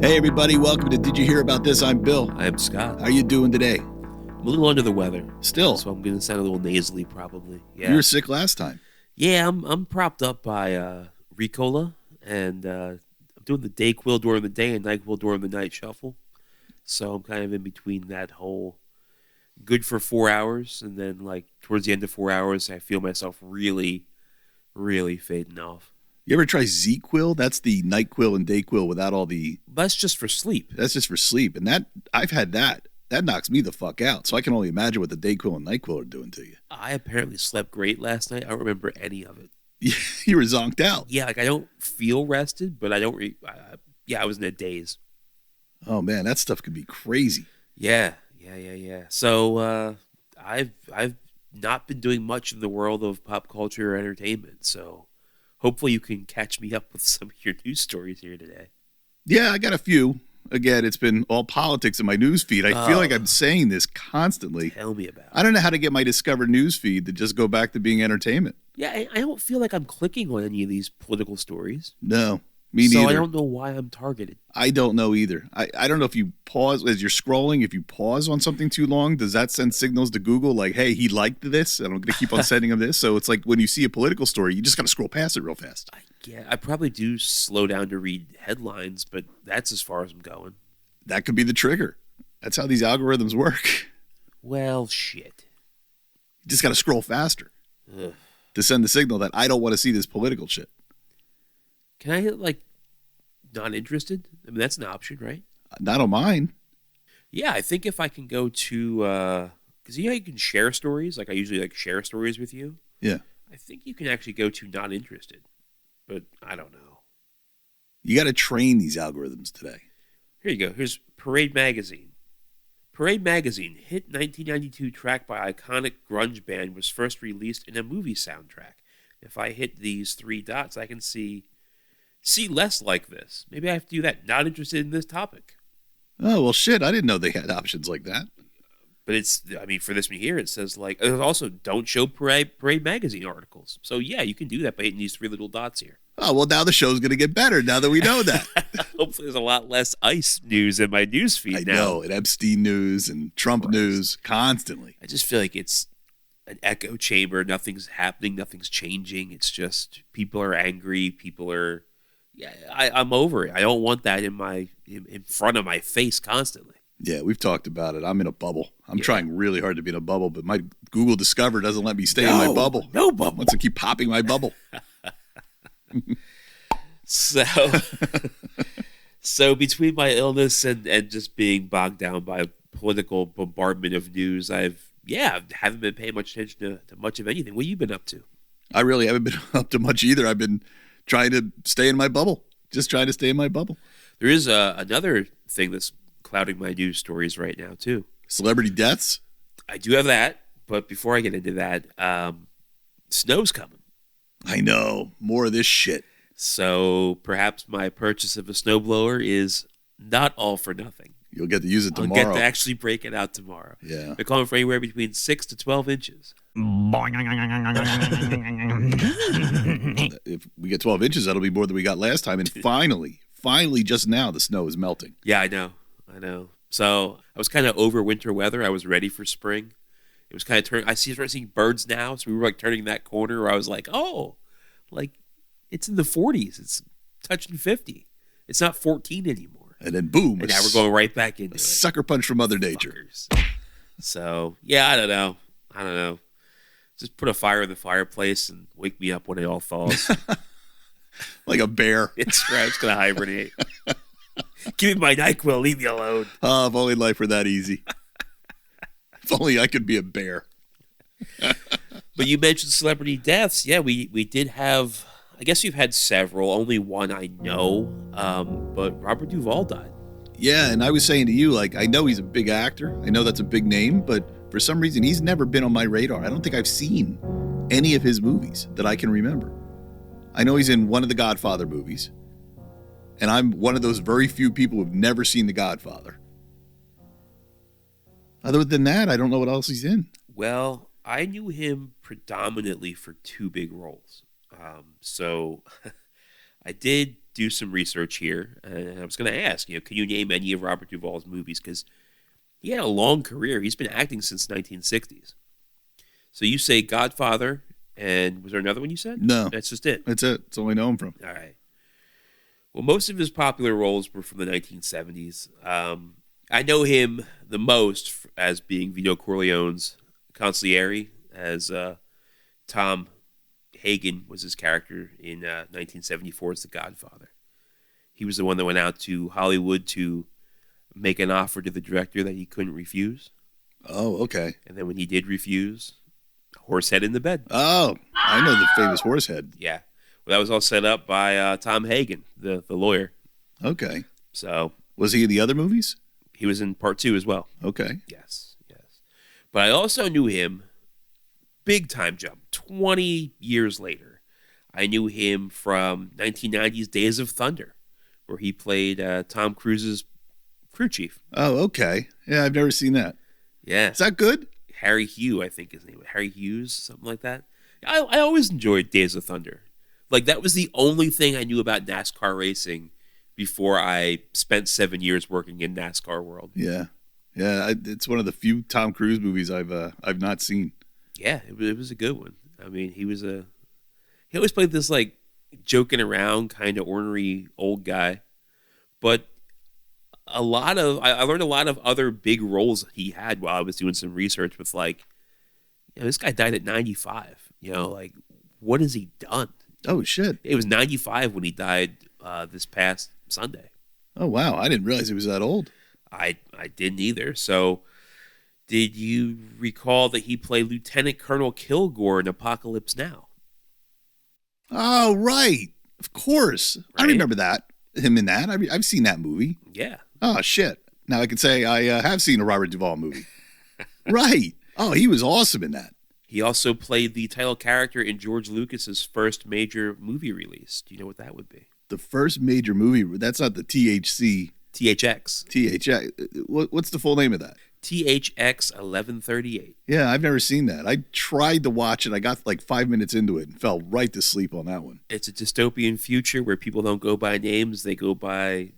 Hey everybody, welcome to Did You Hear About This? I'm Bill. I'm Scott. How you doing today? I'm a little under the weather. Still? So I'm going to sound a little nasally probably. Yeah. You were sick last time. Yeah, I'm propped up by Ricola, and I'm doing the Dayquil during the day and NyQuil during the night shuffle. So I'm kind of in between that whole good for 4 hours, and then like towards the end of 4 hours, I feel myself really, really fading off. You ever try ZQuil? That's the NyQuil and Dayquil without all the... That's just for sleep. That's just for sleep. And that I've had that. That knocks me the fuck out. So I can only imagine what the Dayquil and NyQuil are doing to you. I apparently slept great last night. I don't remember any of it. You were zonked out. Yeah, like I don't feel rested, but I don't... I was in a daze. Oh man, that stuff could be crazy. Yeah. So I've not been doing much in the world of pop culture or entertainment. So hopefully you can catch me up with some of your news stories here today. Yeah, I got a few. Again, it's been all politics in my news feed. I feel like I'm saying this constantly. Tell me about it. I don't know how to get my discovered news feed to just go back to being entertainment. Yeah, I don't feel like I'm clicking on any of these political stories. No, me neither. So I don't know why I'm targeted. I don't know either. I don't know if you pause as you're scrolling, if you pause on something too long, does that send signals to Google like, hey, he liked this, and I'm going to keep on sending him this? So it's like when you see a political story, you just got to scroll past it real fast. I probably do slow down to read headlines, but that's as far as I'm going. That could be the trigger. That's how these algorithms work. Well, shit. You just got to scroll faster Ugh. to send the signal that I don't want to see this political shit. Can I hit, like, not interested? I mean, that's an option, right? Not on mine. Yeah, I think if I can go to, because you know how you can share stories? Like, I usually, like, share stories with you. Yeah. I think you can actually go to not interested, but I don't know. You got to train these algorithms today. Here you go. Here's Parade Magazine. Parade Magazine, hit 1992 track by iconic grunge band, was first released in a movie soundtrack. If I hit these three dots, I can see less like this. Maybe I have to do that. Not interested in this topic. Oh, well, shit. I didn't know they had options like that. But it's, I mean, for this one here, it says like, also don't show Parade Magazine articles. So yeah, you can do that by hitting these three little dots here. Oh, well, now the show's going to get better now that we know that. Hopefully there's a lot less ICE news in my news feed now. I know, and Epstein news and Trump news constantly. I just feel like it's an echo chamber. Nothing's happening. Nothing's changing. It's just people are angry. People are, yeah, I'm over it. I don't want that in front of my face constantly. Yeah, we've talked about it. I'm in a bubble. I'm trying really hard to be in a bubble, but my Google Discover doesn't let me stay in my bubble. No bubble. Wants to keep popping my bubble. So between my illness and just being bogged down by political bombardment of news, I haven't been paying much attention to much of anything. What have you been up to? I really haven't been up to much either. I've been trying to stay in my bubble. Just trying to stay in my bubble. There is another thing that's clouding my news stories right now, too. Celebrity deaths? I do have that, but before I get into that, snow's coming. I know. More of this shit. So perhaps my purchase of a snowblower is not all for nothing. You'll get to use it tomorrow. I'll get to actually break it out tomorrow. Yeah. They're calling for anywhere between 6 to 12 inches. If we get 12 inches, that'll be more than we got last time. And finally, just now, the snow is melting. Yeah, I know. So I was kind of over winter weather. I was ready for spring. It was kind of turning. I started seeing birds now. So we were like turning that corner where I was like, oh, like it's in the 40s. It's touching 50. It's not 14 anymore. And then boom. And now we're going right back into it. Sucker punch from Mother Nature. Fuckers. So, yeah, I don't know. Just put a fire in the fireplace and wake me up when it all falls. Like a bear. It's right. I'm just going to hibernate. Give me my NyQuil. Leave me alone. Oh, if only life were that easy. If only I could be a bear. But you mentioned celebrity deaths. Yeah, we did have, I guess we've had several. Only one I know. But Robert Duvall died. Yeah, and I was saying to you, like, I know he's a big actor. I know that's a big name, but for some reason, he's never been on my radar. I don't think I've seen any of his movies that I can remember. I know he's in one of the Godfather movies, and I'm one of those very few people who've never seen The Godfather. Other than that, I don't know what else he's in. Well, I knew him predominantly for two big roles. So I did do some research here, and I was going to ask, can you name any of Robert Duvall's movies? Because he had a long career. He's been acting since the 1960s. So you say Godfather, and was there another one you said? No. That's just it. That's it. That's all I know him from. All right. Well, most of his popular roles were from the 1970s. I know him the most as being Vito Corleone's consigliere, as Tom Hagen was his character in 1974's The Godfather. He was the one that went out to Hollywood to make an offer to the director that he couldn't refuse. Oh, okay. And then when he did refuse, horsehead in the bed. Oh, I know the famous Horsehead. Yeah. Well, that was all set up by Tom Hagen, the lawyer. Okay. So Was he in the other movies? he was in part 2 as well. Okay. Yes. But I also knew him, big time jump, 20 years later. I knew him from 1990's Days of Thunder, where he played Tom Cruise's crew chief. Oh, okay. Yeah, I've never seen that. Yeah. Is that good? Harry Hughes, I think his name was. Harry Hughes, something like that. I always enjoyed Days of Thunder. Like, that was the only thing I knew about NASCAR racing before I spent 7 years working in NASCAR world. Yeah. Yeah, it's one of the few Tom Cruise movies I've not seen. Yeah, it was a good one. I mean, he always played this, like, joking around kind of ornery old guy. But I learned a lot of other big roles that he had while I was doing some research with, like, this guy died at 95. Like, what has he done? Oh, shit. It was 95 when he died this past Sunday. Oh, wow. I didn't realize he was that old. I didn't either. So, did you recall that he played Lieutenant Colonel Kilgore in Apocalypse Now? Oh, right. Of course. I Right? remember that. Him in that. I've seen that movie. Yeah. Oh, shit. Now I can say I have seen a Robert Duvall movie. Right. Oh, he was awesome in that. He also played the title character in George Lucas's first major movie release. Do you know what that would be? The first major movie, that's not the THC. THX. What's the full name of that? THX 1138. Yeah, I've never seen that. I tried to watch it. I got like 5 minutes into it and fell right to sleep on that one. It's a dystopian future where people don't go by names, they go by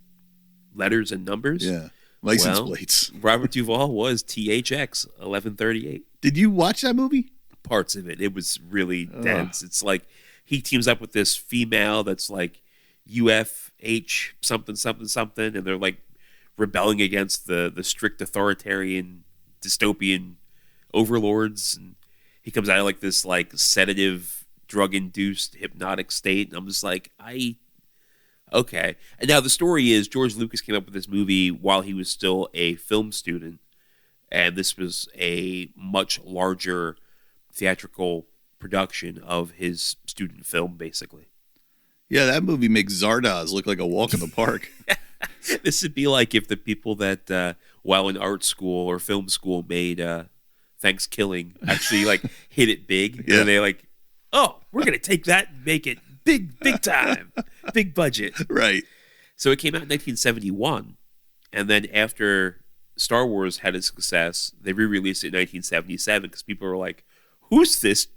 letters and numbers. Yeah, license Well, plates. Robert Duvall was THX 1138. Did you watch that movie? Parts of it. It was really dense. It's like he teams up with this female that's like UFH something, and they're like rebelling against the strict authoritarian dystopian overlords. And he comes out of like this like sedative, drug-induced, hypnotic state. And I'm just like, okay. And now the story is George Lucas came up with this movie while he was still a film student. And this was a much larger theatrical production of his student film, basically. Yeah, that movie makes Zardoz look like a walk in the park. This would be like if the people that, while in art school or film school, made Thanksgiving actually like hit it big. Yeah. And they like, oh, we're going to take that and make it big time, big budget. Right. So it came out in 1971. And then after Star Wars had a success, they re-released it in 1977 because people were like, who's this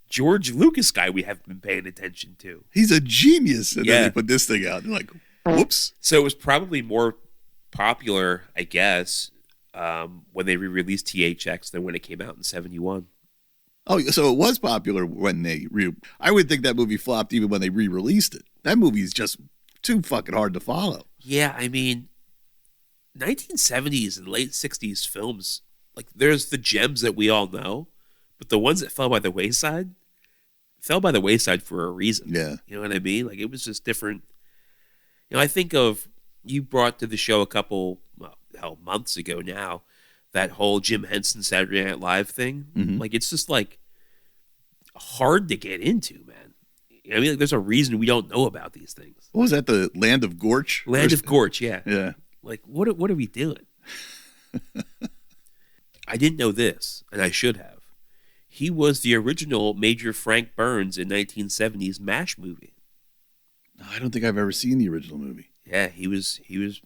George Lucas guy we haven't been paying attention to? He's a genius. And Yeah. then they put this thing out. They're like, whoops. So it was probably more popular, I guess, when they re-released THX than when it came out in 71. Oh, so it was popular when I would think that movie flopped even when they re-released it. That movie is just too fucking hard to follow. Yeah, I mean, 1970s and late 60s films, like there's the gems that we all know, but the ones that fell by the wayside for a reason. Yeah. You know what I mean? Like it was just different. I think of, you brought to the show a couple, months ago now, that whole Jim Henson Saturday Night Live thing. Mhm. Like it's just like hard to get into, man. I mean, like, there's a reason we don't know about these things. What was that? The Land of Gorch? Land of Gorch, yeah. Yeah. Like, what are we doing? I didn't know this, and I should have. He was the original Major Frank Burns in 1970's MASH movie. I don't think I've ever seen the original movie. Yeah, he was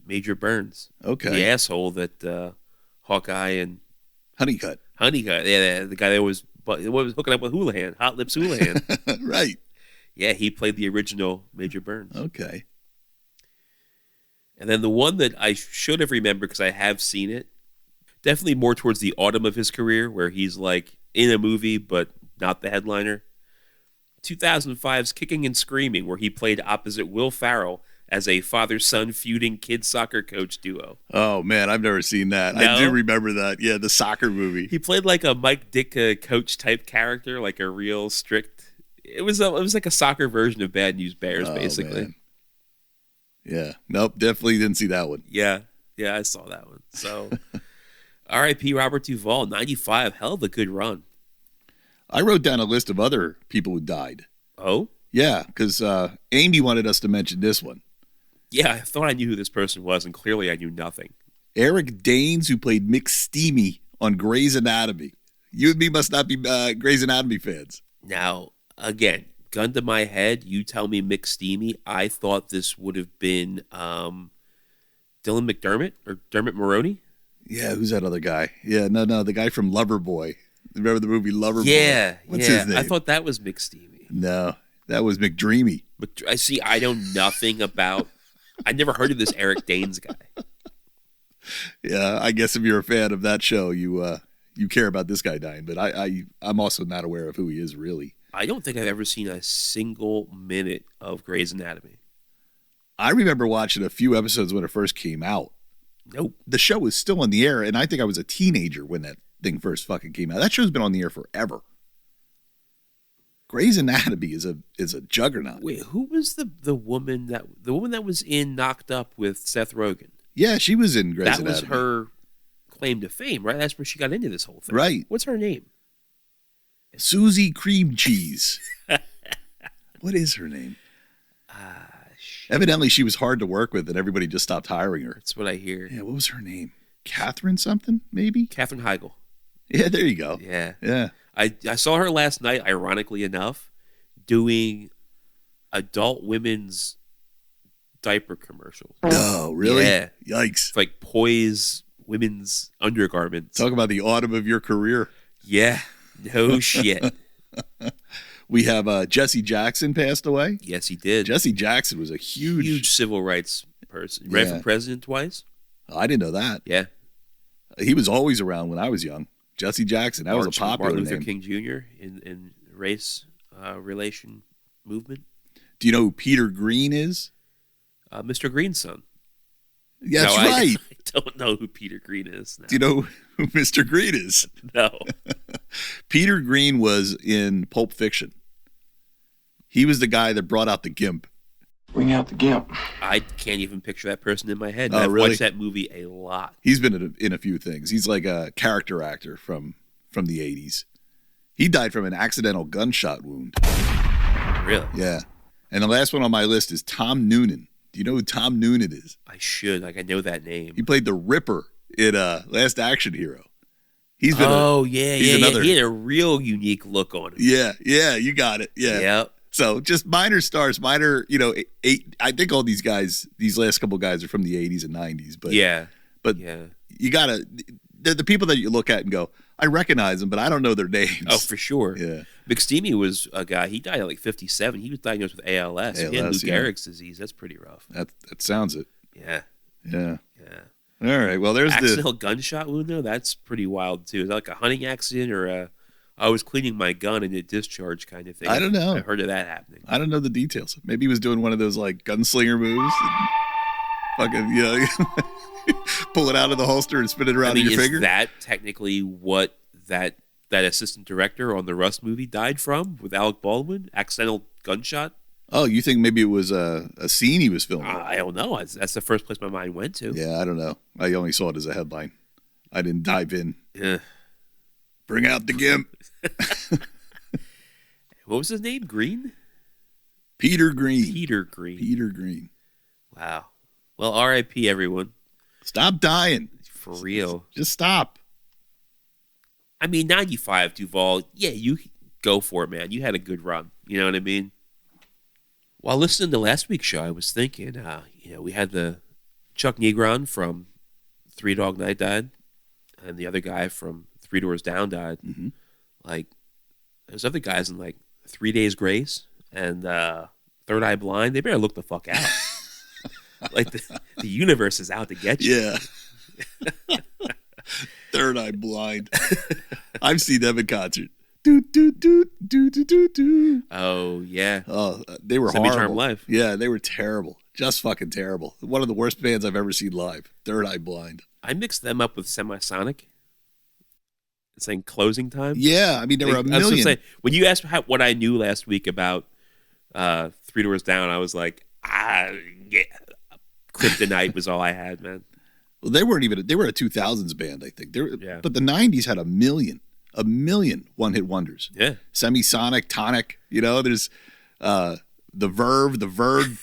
Major Burns. Okay. The asshole that Hawkeye and Honeycutt. the guy that was hooking up with Houlihan, Hot Lips Houlihan. Right. Yeah, he played the original Major Burns. Okay. And then the one that I should have remembered because I have seen it, definitely more towards the autumn of his career, where he's like in a movie but not the headliner. 2005's Kicking and Screaming, where he played opposite Will Ferrell as a father-son feuding kid soccer coach duo. Oh, man, I've never seen that. No? I do remember that. Yeah, the soccer movie. He played like a Mike Ditka coach type character, like a real strict. It was like a soccer version of Bad News Bears, basically. Man. Yeah, nope, definitely didn't see that one. Yeah, I saw that one. So, R.I.P. Robert Duvall, 95, hell of a good run. I wrote down a list of other people who died. Oh? Yeah, because Amy wanted us to mention this one. Yeah, I thought I knew who this person was, and clearly I knew nothing. Eric Danes, who played Mick Steamy on Grey's Anatomy. You and me must not be Grey's Anatomy fans. Now, again, gun to my head, you tell me Mick Steamy, I thought this would have been Dylan McDermott or Dermot Mulroney. Yeah, who's that other guy? Yeah, no, the guy from Loverboy. Remember the movie Loverboy? Yeah, What's his name? I thought that was Mick Steamy. No, that was McDreamy. I see. I know nothing about. I never heard of this Eric Danes guy. Yeah, I guess if you're a fan of that show, you care about this guy dying. But I'm also not aware of who he is really. I don't think I've ever seen a single minute of Grey's Anatomy. I remember watching a few episodes when it first came out. Nope. The show was still on the air, and I think I was a teenager when that thing first fucking came out. That show's been on the air forever. Grey's Anatomy is a juggernaut. Wait, who was the woman that was in Knocked Up with Seth Rogen? Yeah, she was in Grey's Anatomy. That was her claim to fame, right? That's where she got into this whole thing. Right. What's her name? Susie Cream Cheese. What is her name? Shit. Evidently, she was hard to work with, and everybody just stopped hiring her. That's what I hear. Yeah, what was her name? Catherine something, maybe? Katherine Heigl. Yeah, there you go. Yeah. I saw her last night, ironically enough, doing adult women's diaper commercials. No, really? Yeah. Yikes. It's like Poise women's undergarments. Talk about the autumn of your career. Yeah. No shit. We have Jesse Jackson passed away. Yes, he did. Jesse Jackson was a huge civil rights person. Ran for president twice. I didn't know that. Yeah. He was always around when I was young. Jesse Jackson. That was a popular Martin Luther name. King Jr. in race relation movement. Do you know who Peter Green is? Mr. Green's son. Yeah, that's right. I don't know who Peter Green is now. Do you know who Mr. Green is? No. Peter Green was in Pulp Fiction. He was the guy that brought out the GIMP. Bring out the GIMP. I can't even picture that person in my head. Oh, I've really? watched that movie a lot. He's been in a few things. He's like a character actor from the 80s. He died from an accidental gunshot wound. Really? Yeah. And the last one on my list is Tom Noonan. Do you know who Tom Noonan is? I should. I know that name. He played the Ripper in Last Action Hero. He's been He had a real unique look on him. Yeah, you got it. Yeah. Yep. So just minor stars, I think all these guys, these last couple guys are from the 80s and 90s. But you got to, they're the people that you look at and go, I recognize them, but I don't know their names. Oh, for sure. Yeah. McSteamy was a guy, he died at like 57. He was diagnosed with ALS. He had Lou Gehrig's disease. That's pretty rough. That sounds it. Yeah. Yeah. All right. Well, there's accidental gunshot wound, though. That's pretty wild, too. Is that like a hunting accident or I was cleaning my gun and it discharged kind of thing? I don't know. I heard of that happening. I don't know the details. Maybe he was doing one of those like gunslinger moves. And fucking, pull it out of the holster and spin it around in your finger. Is that technically what that assistant director on the Rust movie died from with Alec Baldwin? Accidental gunshot? Oh, you think maybe it was a scene he was filming? I don't know. That's the first place my mind went to. Yeah, I don't know. I only saw it as a headline. I didn't dive in. Yeah. Bring out the GIMP. What was his name? Green? Peter Green. Peter Green. Peter Green. Wow. Well, R.I.P. everyone. Stop dying. For real. Just stop. 95, Duvall. Yeah, you go for it, man. You had a good run. You know what I mean? While listening to last week's show, I was thinking, we had the Chuck Negron from Three Dog Night died, and the other guy from Three Doors Down died. Mm-hmm. Like, there's other guys in like 3 Days Grace and Third Eye Blind. They better look the fuck out. Like the universe is out to get you. Yeah. Third Eye Blind. I've seen them in concert. Do, do, do, do, do, do, do. Oh, yeah. Oh, they were Semi-Charmed horrible. Live. Yeah, they were terrible. Just fucking terrible. One of the worst bands I've ever seen live. Third Eye Blind. I mixed them up with Semisonic. It's saying closing time. Yeah, I mean, there were a million. Say, when you asked what I knew last week about Three Doors Down, I was like, yeah. Kryptonite was all I had, man. Well, they weren't even. They were a 2000s band, I think. Yeah. But the 90s had a million one-hit wonders. Yeah. Semisonic, Tonic. You know, there's the Verve,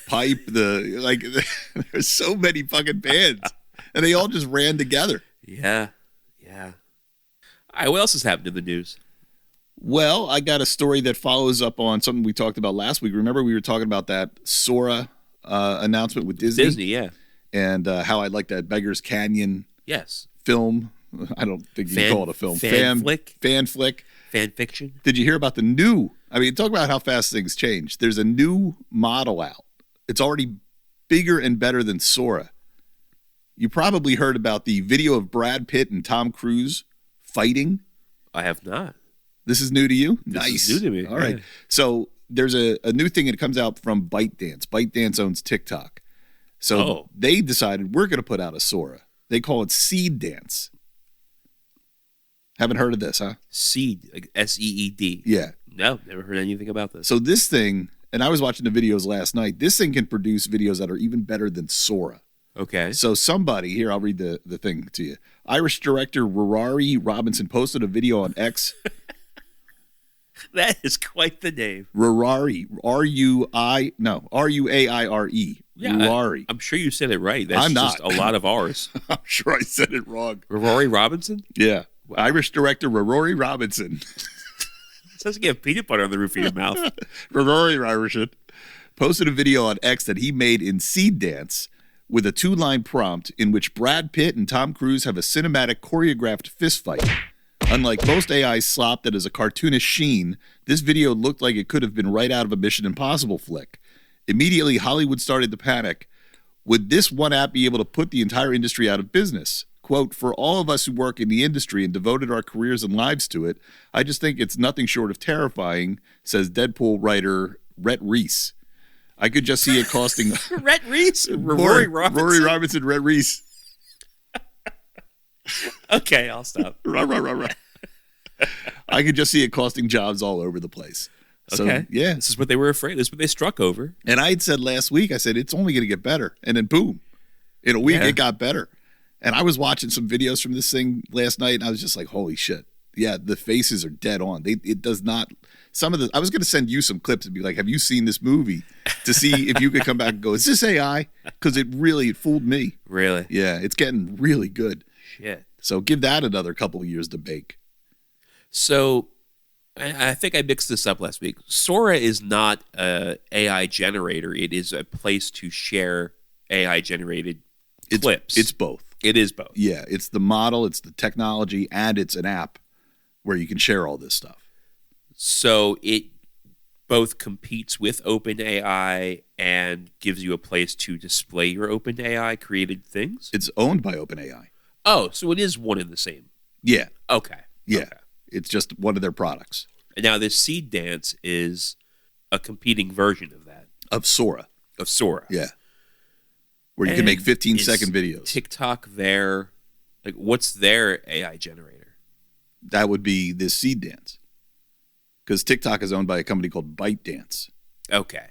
Pipe. There's so many fucking bands, and they all just ran together. Yeah. All right, what else has happened in the news? Well, I got a story that follows up on something we talked about last week. Remember, we were talking about that Sora announcement with Disney? Disney, yeah. And how I like that Beggar's Canyon film. I don't think you can call it a film. Fan flick. Fan fiction. Did you hear about the new? I mean, talk about how fast things change. There's a new model out. It's already bigger and better than Sora. You probably heard about the video of Brad Pitt and Tom Cruise fighting. I have not. This is new to you? This Nice. is new to me. All right. So there's a new thing that comes out from ByteDance. ByteDance owns TikTok. So they decided we're going to put out a Sora. They call it Seed Dance. Haven't heard of this, huh? Seed, like SEED. Yeah. No, never heard anything about this. So this thing, and I was watching the videos last night, this thing can produce videos that are even better than Sora. Okay. So somebody, here, I'll read the thing to you. Irish director Rory Robinson posted a video on X. That is quite the name. Rory, R-U-A-I-R-E. Yeah, Rory. I'm sure you said it right. That's I'm not. just a lot of R's. I'm sure I said it wrong. Rory Robinson? Yeah. Irish director Rory Robinson. Sounds like you have peanut butter on the roof of your mouth. Rory Robinson posted a video on X that he made in Seed Dance with a 2-line prompt in which Brad Pitt and Tom Cruise have a cinematic choreographed fistfight. Unlike most AI slop that is a cartoonish sheen, this video looked like it could have been right out of a Mission Impossible flick. Immediately, Hollywood started to panic. Would this one app be able to put the entire industry out of business? Quote, for all of us who work in the industry and devoted our careers and lives to it, I just think it's nothing short of terrifying, says Deadpool writer Rhett Reese. I could just see it costing... Rhett Reese? Rory Robinson? Rory Robinson, Rhett Reese. Okay, I'll stop. Right. I could just see it costing jobs all over the place. So, okay. Yeah. This is what they were afraid. This is what they struck over. And I had said last week, I said, it's only going to get better. And then boom, in a week, it got better. And I was watching some videos from this thing last night, and I was just like, holy shit. Yeah, the faces are dead on. It does not... Some of the... I was going to send you some clips and be like, have you seen this movie? To see if you could come back and go, is this AI? Because it fooled me. Really? Yeah, it's getting really good. Shit. So give that another couple of years to bake. So I think I mixed this up last week. Sora is not an AI generator. It is a place to share AI-generated clips. It's both. It is both. Yeah, it's the model, it's the technology, and it's an app where you can share all this stuff. So it both competes with OpenAI and gives you a place to display your OpenAI created things? It's owned by OpenAI. Oh, so it is one and the same. Yeah. Okay. Yeah. Okay. It's just one of their products. And now this Seed Dance is a competing version of that. Of Sora. Yeah. Where you can make 15-second videos. TikTok what's their AI generator? That would be this Seed Dance. Because TikTok is owned by a company called ByteDance. Okay.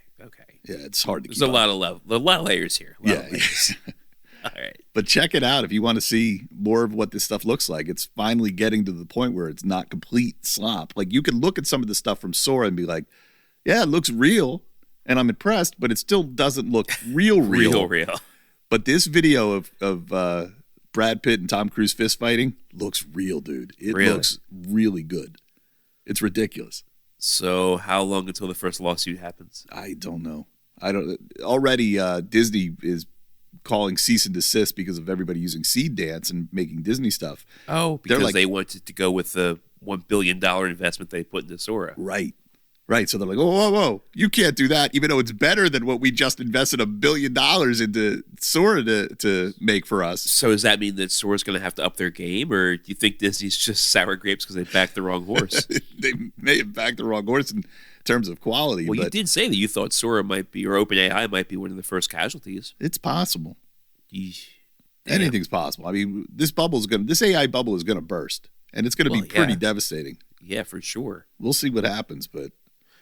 Yeah, it's hard to There's a lot of layers here. Yeah. All right. But check it out if you want to see more of what this stuff looks like. It's finally getting to the point where it's not complete slop. Like, you can look at some of the stuff from Sora and be like, yeah, it looks real, and I'm impressed, but it still doesn't look real. Real. But this video of Brad Pitt and Tom Cruise fist fighting looks real, dude. It looks really good. It's ridiculous. So how long until the first lawsuit happens? I don't know. Already Disney is calling cease and desist because of everybody using Seed Dance and making Disney stuff. Oh, because they wanted to go with the $1 billion investment they put into Sora. Right. Right. So they're like, whoa, you can't do that, even though it's better than what we just invested $1 billion into Sora to make for us. So does that mean that Sora's going to have to up their game, or do you think Disney's just sour grapes because they backed the wrong horse? They may have backed the wrong horse in terms of quality. Well, but you did say that you thought Sora might be, or OpenAI might be one of the first casualties. it's possible. Yeesh. Anything's possible. I mean, this AI bubble is gonna burst, and it's gonna be pretty devastating. Yeah, for sure. We'll see what happens, but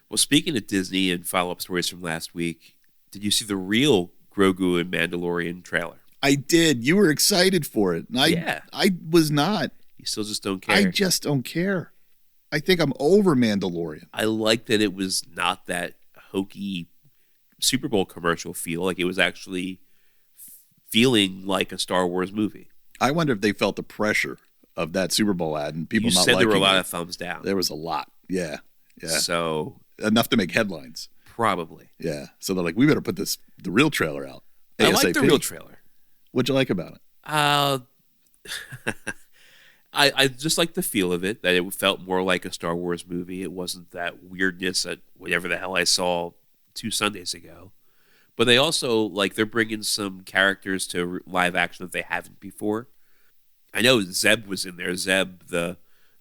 Well, speaking of Disney and follow-up stories from last week, did you see the real Grogu and Mandalorian trailer? I did. You were excited for it, and I was not. You still just don't care? I just don't care. I think I'm over Mandalorian. I like that it was not that hokey Super Bowl commercial feel. Like it was actually feeling like a Star Wars movie. I wonder if they felt the pressure of that Super Bowl ad and people You not said liking there were a lot it. of thumbs down. There was a lot. Yeah. So Enough to make headlines. probably. Yeah. So they're like, we better put the real trailer out. I like the ASAP. real trailer. What'd you like about it? I just like the feel of it, that it felt more like a Star Wars movie. It wasn't that weirdness at whatever the hell I saw 2 Sundays ago. But they also, like, they're bringing some characters to live action that they haven't before. I know Zeb was in there. Zeb, the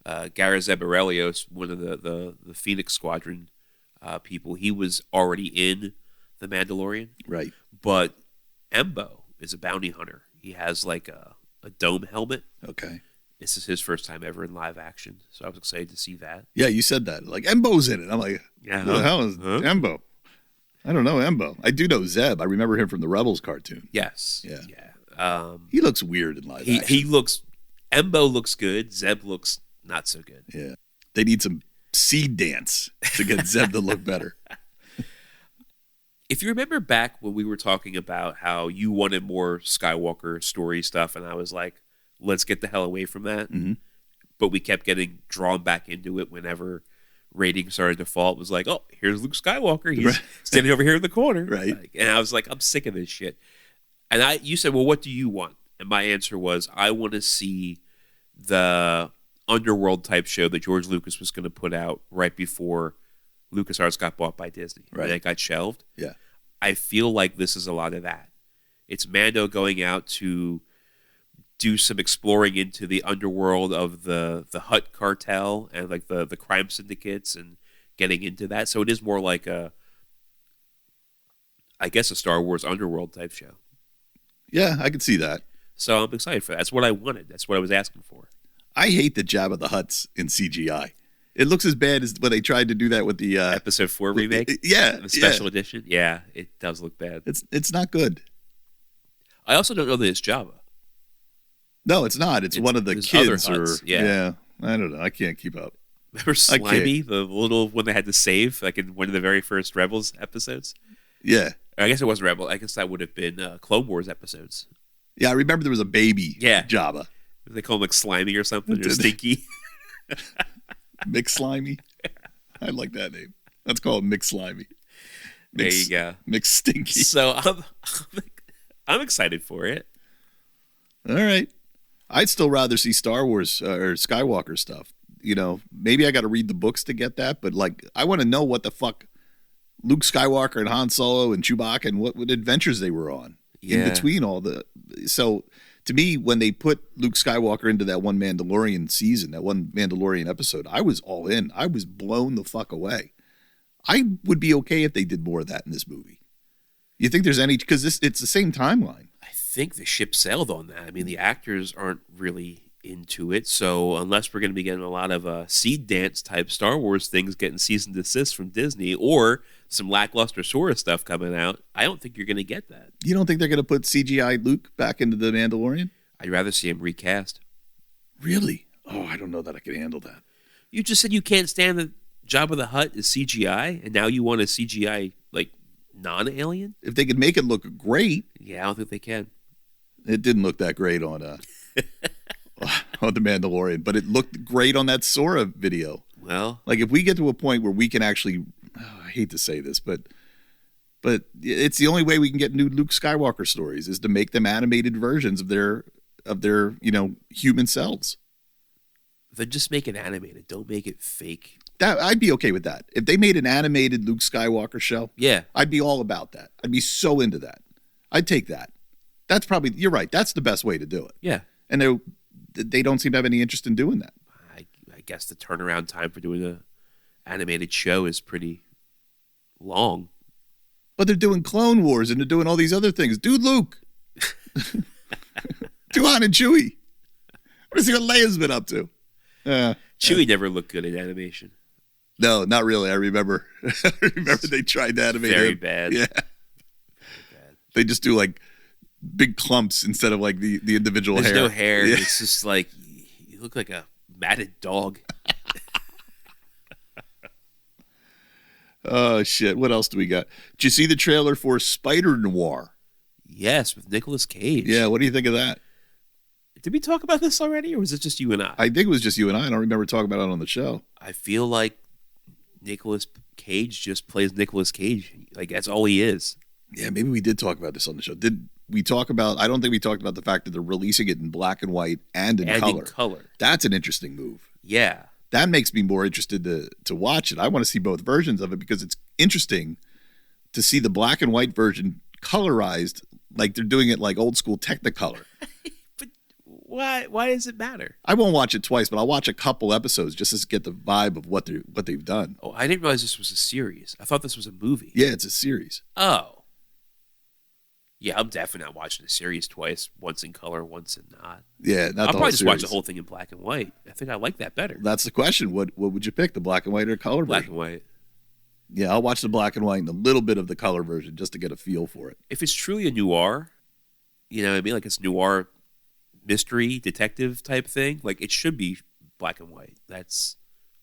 Gara Zeb Aurelios, one of the Phoenix Squadron people, he was already in The Mandalorian. Right. But Embo is a bounty hunter. He has, like, a dome helmet. Okay. This is his first time ever in live action, so I was excited to see that. Yeah, you said that. Like, Embo's in it. I'm like, Yeah, who the hell is Embo? I don't know Embo. I do know Zeb. I remember him from the Rebels cartoon. Yes. Yeah. He looks weird in live action. He looks. Embo looks good. Zeb looks not so good. Yeah. They need some seed dance to get Zeb to look better. If you remember back when we were talking about how you wanted more Skywalker story stuff, and I was like, let's get the hell away from that. Mm-hmm. But we kept getting drawn back into it whenever ratings started to fall. It was like, oh, here's Luke Skywalker. He's standing over here in the corner. Right. And I was like, I'm sick of this shit. And you said, well, what do you want? And my answer was, I want to see the underworld type show that George Lucas was going to put out right before LucasArts got bought by Disney. Right. And it got shelved. Yeah. I feel like this is a lot of that. It's Mando going out to do some exploring into the underworld of the Hutt cartel and like the crime syndicates and getting into that. So it is more like a Star Wars underworld type show. Yeah, I can see that. So I'm excited for that. That's what I wanted. That's what I was asking for. I hate the Jabba the Hutts in CGI. It looks as bad as when they tried to do that with the Episode 4 remake? The special edition? Yeah, it does look bad. It's not good. I also don't know that it's Jabba. No, it's not. It's one of the kids. Other Hutts, yeah. I don't know. I can't keep up. Remember Slimy, the little one they had to save, like in one of the very first Rebels episodes? Yeah. I guess it wasn't Rebel. I guess that would have been Clone Wars episodes. Yeah, I remember there was a baby Jabba. They call him like Slimy or something, or Stinky. Mix Slimy? I like that name. Let's call it Mix Slimy. There you go. Mix Stinky. So I'm excited for it. All right. I'd still rather see Star Wars or Skywalker stuff. You know, maybe I got to read the books to get that, but like, I want to know what the fuck Luke Skywalker and Han Solo and Chewbacca and what adventures they were on in between all the. So to me, when they put Luke Skywalker into that one Mandalorian season, that one Mandalorian episode, I was all in. I was blown the fuck away. I would be okay if they did more of that in this movie. You think there's any, because it's the same timeline. I think the ship sailed on that. I mean, the actors aren't really into it, so unless we're going to be getting a lot of seed dance type Star Wars things getting cease and desist from Disney, or some lackluster Sora stuff coming out, I don't think you're going to get that. You don't think they're going to put CGI Luke back into the Mandalorian? I'd rather see him recast. Really? Oh, I don't know that I can handle that. You just said you can't stand that Jabba the Hutt is CGI, and now you want a CGI like non-alien? If they could make it look great. Yeah, I don't think they can. It didn't look that great on on The Mandalorian, but it looked great on that Sora video. Well, like if we get to a point where we can actually, I hate to say this, but it's the only way we can get new Luke Skywalker stories is to make them animated versions of their human selves. then just make it animated. Don't make it fake That I'd be okay with that. If they made an animated Luke Skywalker show, Yeah. I'd be all about that. I'd be so into that. I'd take that. That's probably, you're right. That's the best way to do it. Yeah. And they don't seem to have any interest in doing that. I guess the turnaround time for doing a animated show is pretty long. But they're doing Clone Wars and they're doing all these other things. Do Luke. Do Han and Chewie. I want to see what Leia's been up to. Chewie never looked good in animation. No, not really. I remember. They tried to animate Very him. bad. Yeah. Very bad. They just do like big clumps instead of like the individual There's hair. no hair. Yeah. It's just like you look like a matted dog. Oh shit! What else do we got? Did you see the trailer for Spider Noir? Yes, with Nicolas Cage. Yeah. What do you think of that? Did we talk about this already, or was it just you and I? I think it was just you and I. I don't remember talking about it on the show. I feel like Nicolas Cage just plays Nicolas Cage. Like that's all he is. Yeah, maybe we did talk about this on the show. Did we talk about? I don't think we talked about the fact that they're releasing it in black and white and in color. That's an interesting move. Yeah. That makes me more interested to watch it. I want to see both versions of it because it's interesting to see the black and white version colorized like they're doing it like old school Technicolor. But why does it matter? I won't watch it twice, but I'll watch a couple episodes just to get the vibe of what they've done. Oh, I didn't realize this was a series. I thought this was a movie. Yeah, it's a series. Oh. Yeah, I'm definitely not watching the series twice. Once in color, once in not. Yeah, not I'll the probably whole just series. watch the whole thing in black and white. I think I like that better. That's the question. What would you pick, the black and white or color Black version? and white. Yeah, I'll watch the black and white and a little bit of the color version just to get a feel for it. If it's truly a noir, you know what I mean? Like it's noir mystery detective type thing, like it should be black and white. That's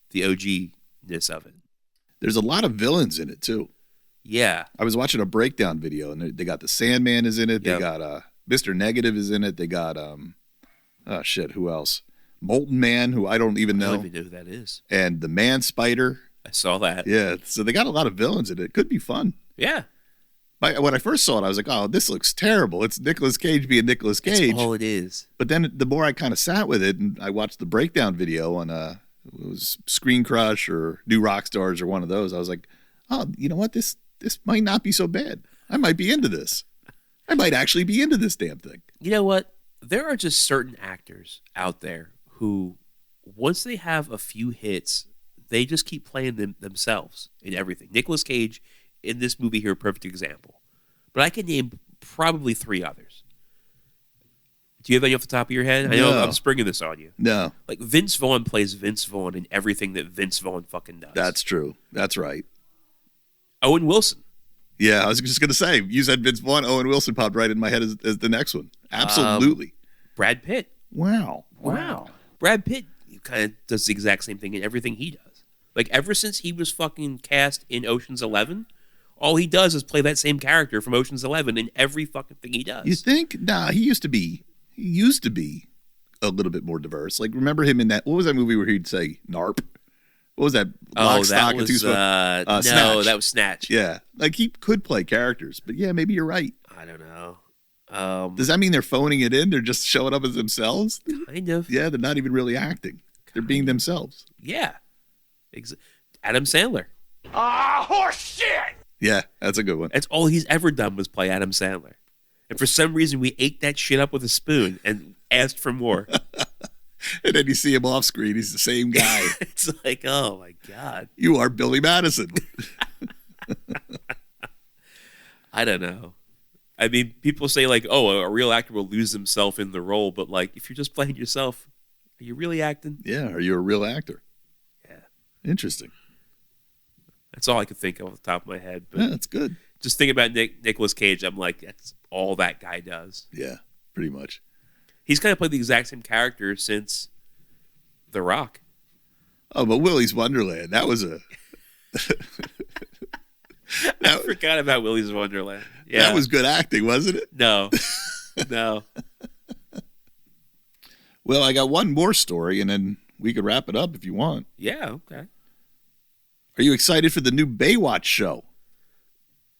the OG-ness of it. There's a lot of villains in it too. Yeah. I was watching a breakdown video and they got the Sandman is in it. Yep. They got Mr. Negative is in it. They got oh shit, who else? Molten Man, who I don't even know. I don't even know who that is. And the Man Spider. I saw that. Yeah, so they got a lot of villains in it. It could be fun. Yeah. When I first saw it, I was like, oh, this looks terrible. It's Nicolas Cage being Nicolas Cage. That's all it is. But then the more I kind of sat with it and I watched the breakdown video on it was Screen Crush or New Rockstars or one of those, I was like, oh, you know what? This might not be so bad. I might be into this. I might actually be into this damn thing. You know what? There are just certain actors out there who, once they have a few hits, they just keep playing themselves in everything. Nicolas Cage in this movie here, a perfect example. But I can name probably 3 others. Do you have any off the top of your head? I know No. I'm springing this on you. No, Like Vince Vaughn plays Vince Vaughn in everything that Vince Vaughn fucking does. that's true. That's right. Owen Wilson. Yeah, I was just going to say, you said Vince Vaughn, Owen Wilson popped right in my head as the next one. Absolutely. Brad Pitt. Wow. Brad Pitt kind of does the exact same thing in everything he does. Like ever since he was fucking cast in Ocean's 11, all he does is play that same character from Ocean's 11 in every fucking thing he does. You think? Nah, he used to be a little bit more diverse. Like, remember him in that, what was that movie where he'd say NARP? What was that? Lock, Stock, that and Two was Smoke? no, Snatch. that was Snatch. Yeah, like he could play characters, but yeah, maybe you're right. I don't know. Does that mean they're phoning it in? They're just showing up as themselves? Kind of. Yeah, they're not even really acting. They're being themselves. Yeah. Adam Sandler. Horse shit! Yeah, that's a good one. That's all he's ever done was play Adam Sandler. And for some reason, we ate that shit up with a spoon and asked for more. And then you see him off screen. He's the same guy. It's like, oh my God. You are Billy Madison. I don't know. I mean, people say like, oh, a real actor will lose himself in the role. But like, if you're just playing yourself, are you really acting? Yeah, are you a real actor? Yeah. Interesting. That's all I could think of off the top of my head. But Yeah, that's good. just thinking about Nicolas Cage, I'm like, that's all that guy does. Yeah, pretty much. He's kind of played the exact same character since The Rock. Oh, but Willy's Wonderland, that was a... I forgot about Willy's Wonderland. Yeah. That was good acting, wasn't it? No. No. Well, I got one more story, and then we could wrap it up if you want. Yeah, okay. Are you excited for the new Baywatch show?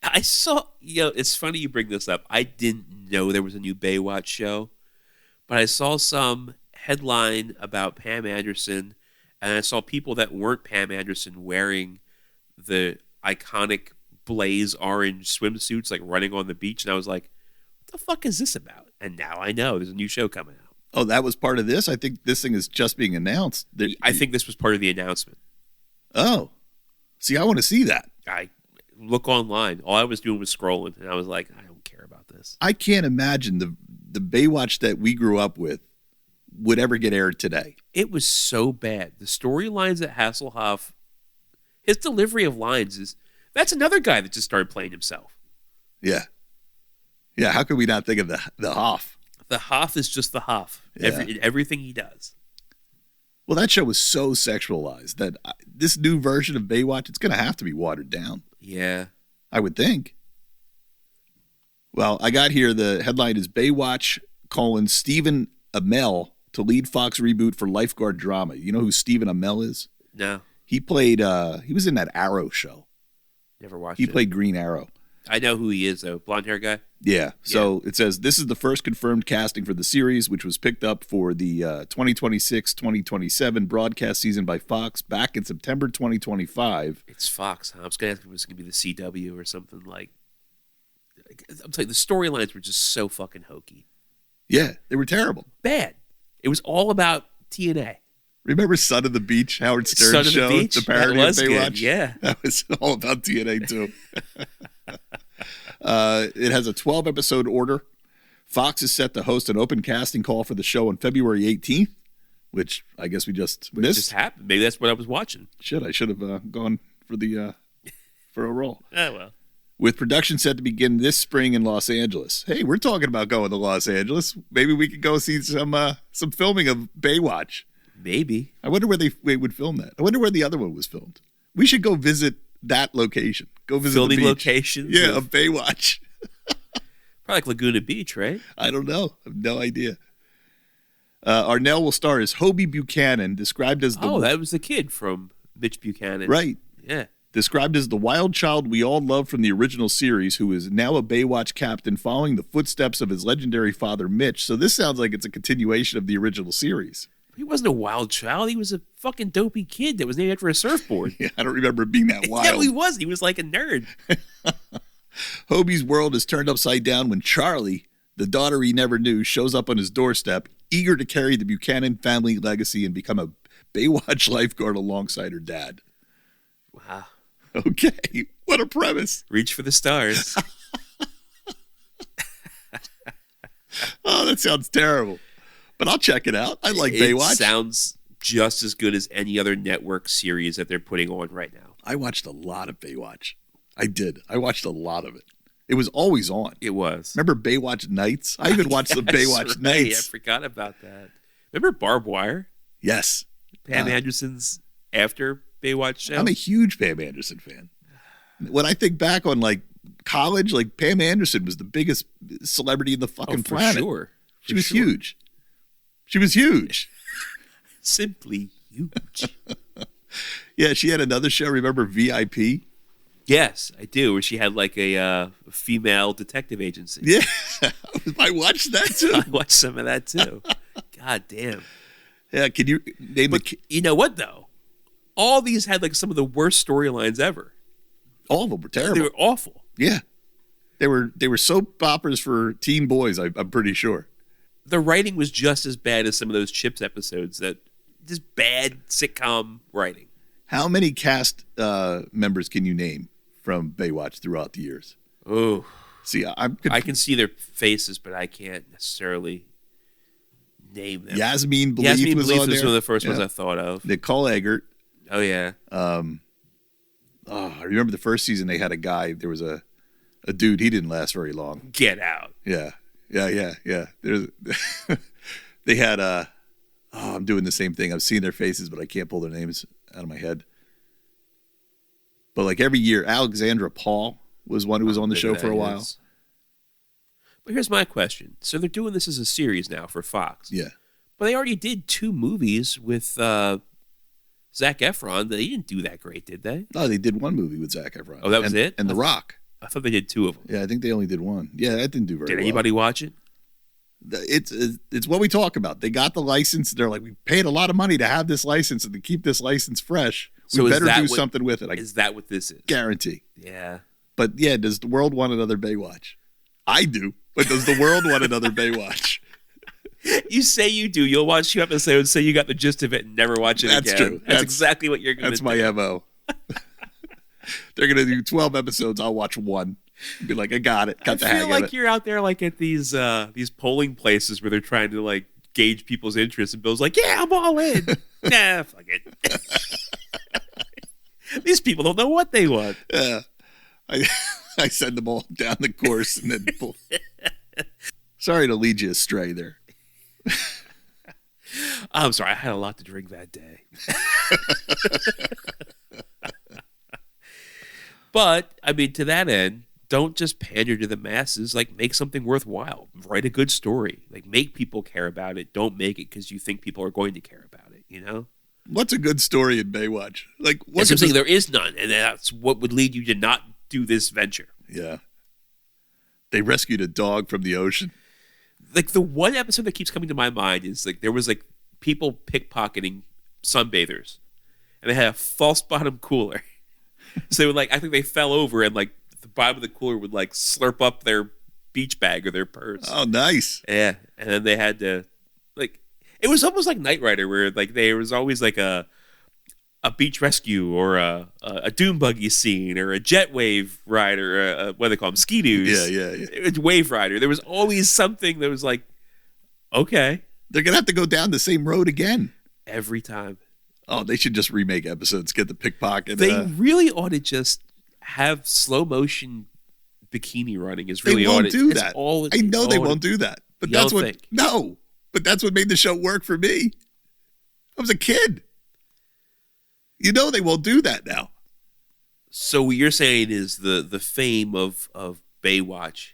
I saw, it's funny you bring this up. I didn't know there was a new Baywatch show, but I saw some headline about Pam Anderson and I saw people that weren't Pam Anderson wearing the iconic blaze orange swimsuits, like running on the beach, and I was like, what the fuck is this about? And now I know there's a new show coming out. Oh, that was part of this? I think this thing is just being announced. I think this was part of the announcement. Oh. See, I want to see that. I look online. All I was doing was scrolling, and I was like, I don't care about this. I can't imagine the Baywatch that we grew up with would ever get aired today. It was so bad. The storylines at Hasselhoff, his delivery of lines is, that's another guy that just started playing himself. Yeah. Yeah, how could we not think of the Hoff? The Hoff is just the Hoff. Yeah. Everything he does. Well, that show was so sexualized that this new version of Baywatch, it's going to have to be watered down. Yeah. I would think. Well, I got here, the headline is Baywatch, Stephen Amell to lead Fox reboot for lifeguard drama. You know who Stephen Amell is? No. He played, he was in that Arrow show. Never watched He it. played Green Arrow. I know who he is, though. Blonde hair guy? Yeah. So it says this is the first confirmed casting for the series, which was picked up for the 2026-2027 broadcast season by Fox back in September 2025. It's Fox, huh? I was going to ask if it was going to be the CW or something like. I'm telling you, the storylines were just so fucking hokey. Yeah, they were terrible. Bad. It was all about TNA. Remember Son of the Beach, Howard Stern's Son of the show, Beach? the parody That of was Baywatch? good, yeah. That was all about TNA, too. It has a 12-episode order. Fox is set to host an open casting call for the show on February 18th, which I guess we just It missed. just happened. Maybe that's what I was watching. I should have gone for the for a role. Oh, well. With production set to begin this spring in Los Angeles. Hey, we're talking about going to Los Angeles. Maybe we could go see some filming of Baywatch. Maybe. I wonder where they would film that. I wonder where the other one was filmed. We should go visit that location. Go visit Filming the beach. locations? Yeah, of Baywatch. Probably like Laguna Beach, right? I don't know. I have no idea. Arnell will star as Hobie Buchanan, described as the... Oh, that was the kid from Mitch Buchanan. Right. Yeah. Described as the wild child we all love from the original series, who is now a Baywatch captain following the footsteps of his legendary father, Mitch. So this sounds like it's a continuation of the original series. He wasn't a wild child. He was a fucking dopey kid that was named after a surfboard. Yeah, I don't remember it being that wild. No, he wasn't. He was like a nerd. Hobie's world is turned upside down when Charlie, the daughter he never knew, shows up on his doorstep, eager to carry the Buchanan family legacy and become a Baywatch lifeguard alongside her dad. Wow. Okay, what a premise. Reach for the stars. Oh, that sounds terrible. But I'll check it out. I like Baywatch. It sounds just as good as any other network series that they're putting on right now. I watched a lot of Baywatch. I did. I watched a lot of it. It was always on. It was. Remember Baywatch Nights? I even watched the Baywatch right. Nights. I forgot about that. Remember Barbed Wire? Yes. Pam Anderson's after Baywatch show? I'm a huge Pam Anderson fan. When I think back on like college, like Pam Anderson was the biggest celebrity in the fucking for planet. Sure. She was huge. She was huge. Simply huge. Yeah, she had another show. Remember VIP? Yes, I do. Where she had like a female detective agency. Yeah, I watched that too. I watched some of that too. God damn. Yeah, can you name But you know what though? All these had like some of the worst storylines ever. all of them were terrible. They were awful. Yeah, they were soap operas for teen boys. I'm pretty sure. The writing was just as bad as some of those Chips episodes. That just bad sitcom writing. How many cast members can you name from Baywatch throughout the years? Oh, See, I can see their faces, but I can't necessarily name them. Yasmin Belief Yasmin was Belief on was there. one of the first ones Yeah. I thought of. Nicole Eggert. Oh yeah. I remember the first season they had a guy. There was a dude. He didn't last very long. Get Out. Yeah. There's they had I'm doing the same thing. I've seen their faces, but I can't pull their names out of my head. But like every year, Alexandra Paul was one who was on the show for a while. But here's my question. So they're doing this as a series now for Fox. Yeah. But they already did 2 movies with Zac Efron. They didn't do that great, did they? Oh, they did one movie with Zac Efron. Oh, that was it? And The Rock. I thought they did 2 of them. Yeah, I think they only did one. Yeah, that didn't do very well. Did anybody watch it? It's what we talk about. They got the license. They're like, we paid a lot of money to have this license and to keep this license fresh. We So is better that do what- something with it. I Is that what this is? guarantee. Yeah. But yeah, does the world want another Baywatch? I do. But does the world want another Baywatch? You say you do. You'll watch 2 episodes, say you got the gist of it, and never watch it That's again. true. That's exactly what you're going to do. That's my MO. They're going to do 12 episodes. I'll watch one. Be like, I got it. Got the hang I feel of like it. you're out there like at these polling places where they're trying to like gauge people's interest, and Bill's like, "Yeah, I'm all in." Nah, fuck it. These people don't know what they want. Yeah. I send them all down the course and then pull. Sorry to lead you astray there. I'm sorry, I had a lot to drink that day. But I mean, to that end, don't just pander to the masses. Like, make something worthwhile. Write a good story. Like, make people care about it. Don't make it because you think people are going to care about it. You know. What's a good story in Baywatch? Like, That's what's something there is none, and that's what would lead you to not do this venture. Yeah. They rescued a dog from the ocean. Like, the one episode that keeps coming to my mind is like there was like people pickpocketing sunbathers, and they had a false bottom cooler. So they would like, I think they fell over, and like the bottom of the cooler would like slurp up their beach bag or their purse. Oh, nice. Yeah, and then they had to like, it was almost like Knight Rider, where like there was always like a beach rescue or a dune buggy scene or a jet wave ride or what do they call them, ski-doos. Yeah. It's wave rider. There was always something that was like, okay, They're going to have to go down the same road again. every time. Oh, they should just remake episodes, get the pickpocket. They really ought to just have slow motion bikini running. Is really they won't ought to, do it's that. all- I know they all- won't do that. But You that's don't what think? no. But that's what made the show work for me. I was a kid. You know they won't do that now. So what you're saying is the fame of Baywatch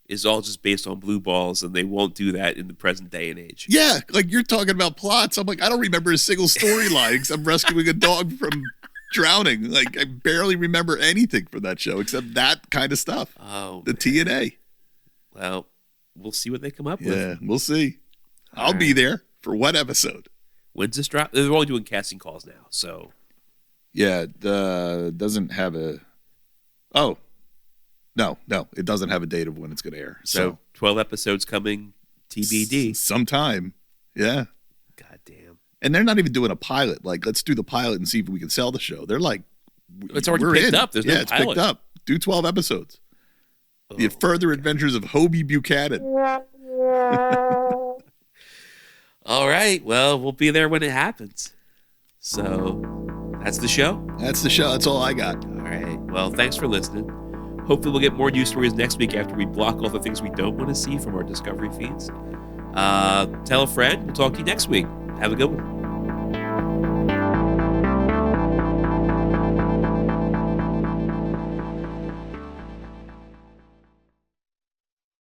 is all just based on blue balls, and they won't do that in the present day and age. Yeah, like you're talking about plots. I'm like, I don't remember a single storyline because I'm rescuing a dog from drowning. Like, I barely remember anything from that show except that kind of stuff. Oh, The TNA. well, we'll see what they come up with. Yeah, we'll see. I'll All be right. there for what episode? When's this drop? They're only doing casting calls now, so Yeah, doesn't have a. Oh, no, it doesn't have a date of when it's going to air. so 12 episodes coming TBD. Sometime. Yeah. God damn. And they're not even doing a pilot. Like, let's do the pilot and see if we can sell the show. They're like, It's already we're picked in. up. There's no yeah, it's pilot. picked up. Do 12 episodes. The Oh, Further Adventures of Hobie Buchanan. all right. Well, we'll be there when it happens. So that's the show. That's the show. That's all I got. All right. Well, thanks for listening. Hopefully, we'll get more news stories next week after we block all the things we don't want to see from our Discovery feeds. Tell a friend. We'll talk to you next week. Have a good one.